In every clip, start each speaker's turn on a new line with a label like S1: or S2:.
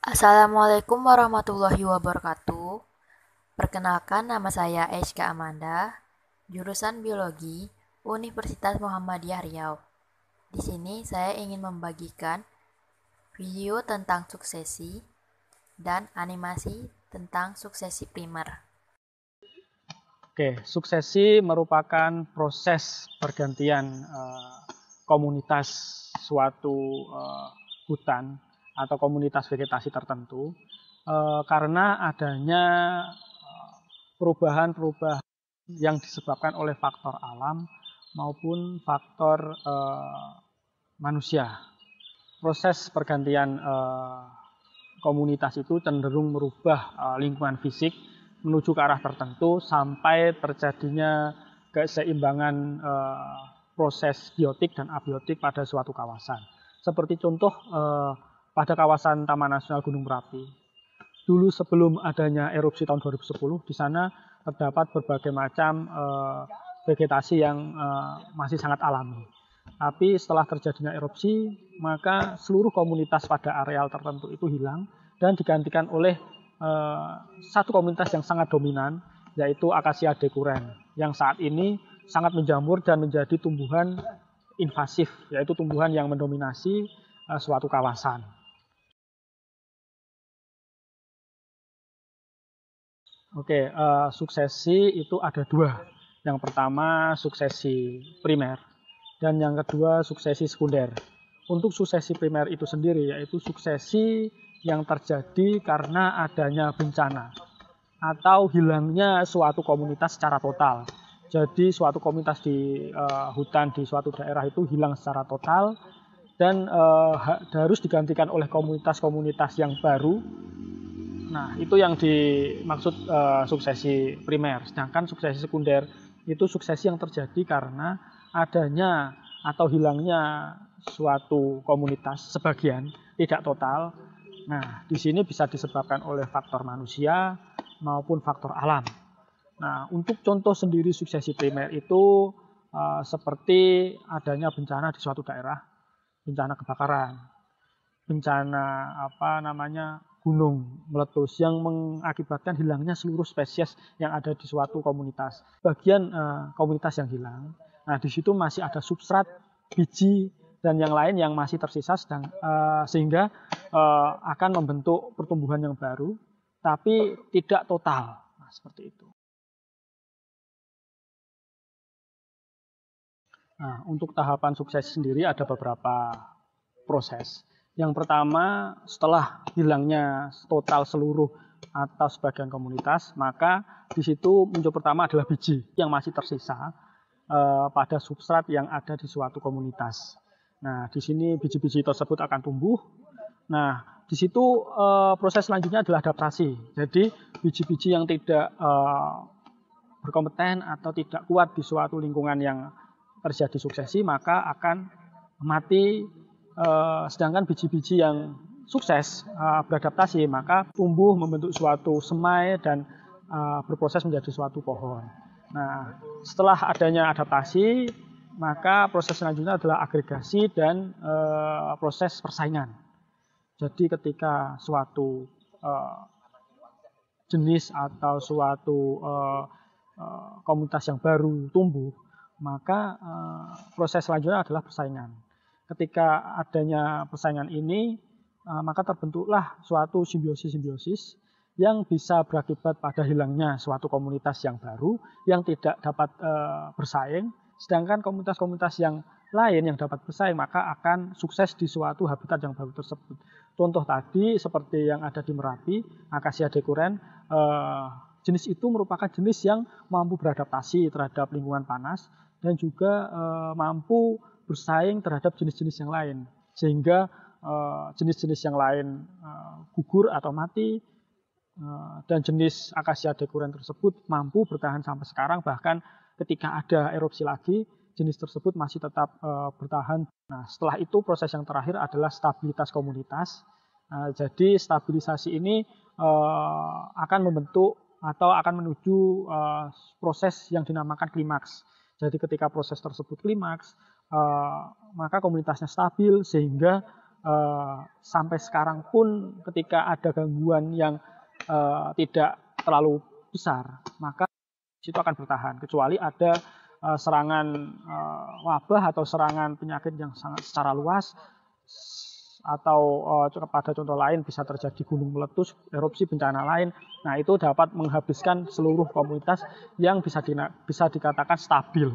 S1: Assalamualaikum warahmatullahi wabarakatuh. Perkenalkan, nama saya Eshka Amanda, jurusan Biologi, Universitas Muhammadiyah Riau. Di sini saya ingin membagikan video tentang suksesi dan animasi tentang suksesi primer.
S2: Oke, suksesi merupakan proses pergantian komunitas suatu hutan atau komunitas vegetasi tertentu karena adanya perubahan-perubahan yang disebabkan oleh faktor alam maupun faktor manusia. Proses pergantian komunitas itu cenderung merubah lingkungan fisik menuju ke arah tertentu sampai terjadinya keseimbangan proses biotik dan abiotik pada suatu kawasan. Seperti contoh pada kawasan Taman Nasional Gunung Merapi. Dulu sebelum adanya erupsi tahun 2010, di sana terdapat berbagai macam vegetasi yang masih sangat alami. Tapi setelah terjadinya erupsi, maka seluruh komunitas pada areal tertentu itu hilang dan digantikan oleh satu komunitas yang sangat dominan, yaitu Acacia decuren, yang saat ini sangat menjamur dan menjadi tumbuhan invasif, yaitu tumbuhan yang mendominasi suatu kawasan. Oke, suksesi itu ada dua. Yang pertama suksesi primer dan yang kedua suksesi sekunder. Untuk suksesi primer itu sendiri yaitu suksesi yang terjadi karena adanya bencana atau hilangnya suatu komunitas secara total. Jadi suatu komunitas di hutan di suatu daerah itu hilang secara total dan harus digantikan oleh komunitas-komunitas yang baru. Nah, itu yang dimaksud suksesi primer. Sedangkan suksesi sekunder itu suksesi yang terjadi karena adanya atau hilangnya suatu komunitas sebagian, tidak total. Nah, di sini bisa disebabkan oleh faktor manusia maupun faktor alam. Nah, untuk contoh sendiri suksesi primer itu seperti adanya bencana di suatu daerah, bencana kebakaran, bencana gunung meletus yang mengakibatkan hilangnya seluruh spesies yang ada di suatu komunitas. Bagian komunitas yang hilang, nah di situ masih ada substrat, biji dan yang lain yang masih tersisa sehingga akan membentuk pertumbuhan yang baru, tapi tidak total. Nah, seperti itu. Nah, untuk tahapan sukses sendiri ada beberapa proses. Yang pertama, setelah hilangnya total seluruh atau sebagian komunitas, maka di situ muncul pertama adalah biji yang masih tersisa pada substrat yang ada di suatu komunitas. Nah, di sini biji-biji tersebut akan tumbuh. Nah, di situ proses selanjutnya adalah adaptasi. Jadi, biji-biji yang tidak berkompeten atau tidak kuat di suatu lingkungan yang terjadi suksesi, maka akan mati. Sedangkan biji-biji yang sukses beradaptasi, maka tumbuh membentuk suatu semai dan berproses menjadi suatu pohon. Nah, setelah adanya adaptasi, maka proses selanjutnya adalah agregasi dan proses persaingan. Jadi ketika suatu jenis atau suatu komunitas yang baru tumbuh, maka proses selanjutnya adalah persaingan. Ketika adanya persaingan ini, maka terbentuklah suatu simbiosis-simbiosis yang bisa berakibat pada hilangnya suatu komunitas yang baru yang tidak dapat bersaing, sedangkan komunitas-komunitas yang lain yang dapat bersaing maka akan sukses di suatu habitat yang baru tersebut. Contoh tadi seperti yang ada di Merapi, Acacia decuren, jenis itu merupakan jenis yang mampu beradaptasi terhadap lingkungan panas dan juga mampu bersaing terhadap jenis-jenis yang lain, sehingga jenis-jenis yang lain gugur atau mati, dan jenis Acacia decuren tersebut mampu bertahan sampai sekarang, bahkan ketika ada erupsi lagi, jenis tersebut masih tetap bertahan. Nah, setelah itu proses yang terakhir adalah stabilitas komunitas. Jadi stabilisasi ini akan membentuk atau akan menuju proses yang dinamakan klimaks. Jadi ketika proses tersebut klimaks, maka komunitasnya stabil sehingga sampai sekarang pun ketika ada gangguan yang tidak terlalu besar, maka itu akan bertahan. Kecuali ada serangan wabah atau serangan penyakit yang sangat secara luas, atau pada contoh lain bisa terjadi gunung meletus, erupsi, bencana lain. Nah, itu dapat menghabiskan seluruh komunitas yang bisa dikatakan stabil.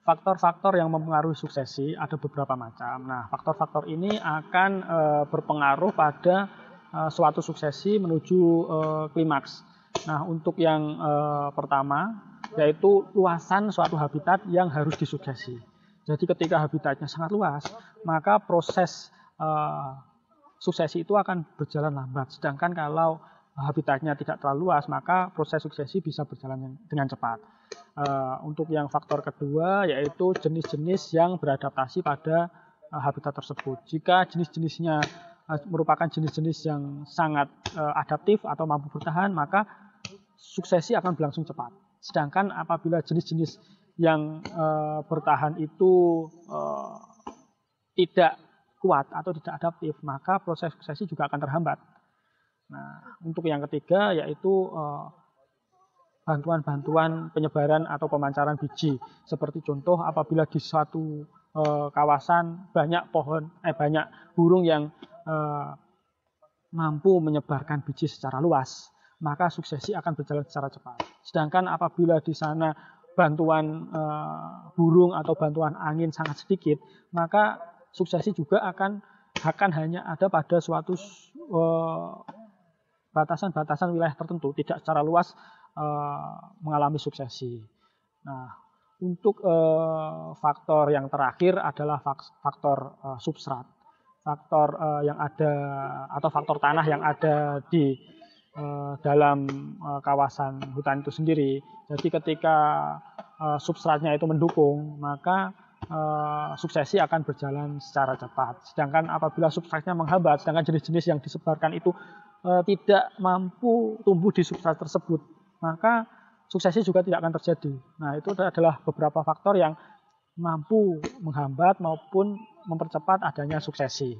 S2: Faktor-faktor yang mempengaruhi suksesi ada beberapa macam. Nah, faktor-faktor ini akan berpengaruh pada suatu suksesi menuju klimaks. Nah, untuk yang pertama, yaitu luasan suatu habitat yang harus disuksesi. Jadi ketika habitatnya sangat luas, maka proses suksesi itu akan berjalan lambat. Sedangkan kalau habitatnya tidak terlalu luas, maka proses suksesi bisa berjalan dengan cepat. Untuk yang faktor kedua, yaitu jenis-jenis yang beradaptasi pada habitat tersebut. Jika jenis-jenisnya merupakan jenis-jenis yang sangat adaptif atau mampu bertahan, maka suksesi akan berlangsung cepat. Sedangkan apabila jenis-jenis yang bertahan itu tidak kuat atau tidak adaptif, maka proses suksesi juga akan terhambat. Nah, untuk yang ketiga yaitu bantuan-bantuan penyebaran atau pemancaran biji. Seperti contoh, apabila di suatu kawasan banyak burung yang mampu menyebarkan biji secara luas, maka suksesi akan berjalan secara cepat. Sedangkan apabila di sana bantuan burung atau bantuan angin sangat sedikit, maka suksesi juga akan hanya ada pada suatu batasan-batasan wilayah tertentu, tidak secara luas mengalami suksesi. Nah, untuk faktor yang terakhir adalah faktor substrat, faktor yang ada atau faktor tanah yang ada di dalam kawasan hutan itu sendiri. Jadi ketika substratnya itu mendukung, maka suksesi akan berjalan secara cepat. Sedangkan apabila substratnya menghambat, sedangkan jenis-jenis yang disebarkan itu tidak mampu tumbuh di substrat tersebut, maka suksesi juga tidak akan terjadi. Nah, itu adalah beberapa faktor yang mampu menghambat maupun mempercepat adanya suksesi.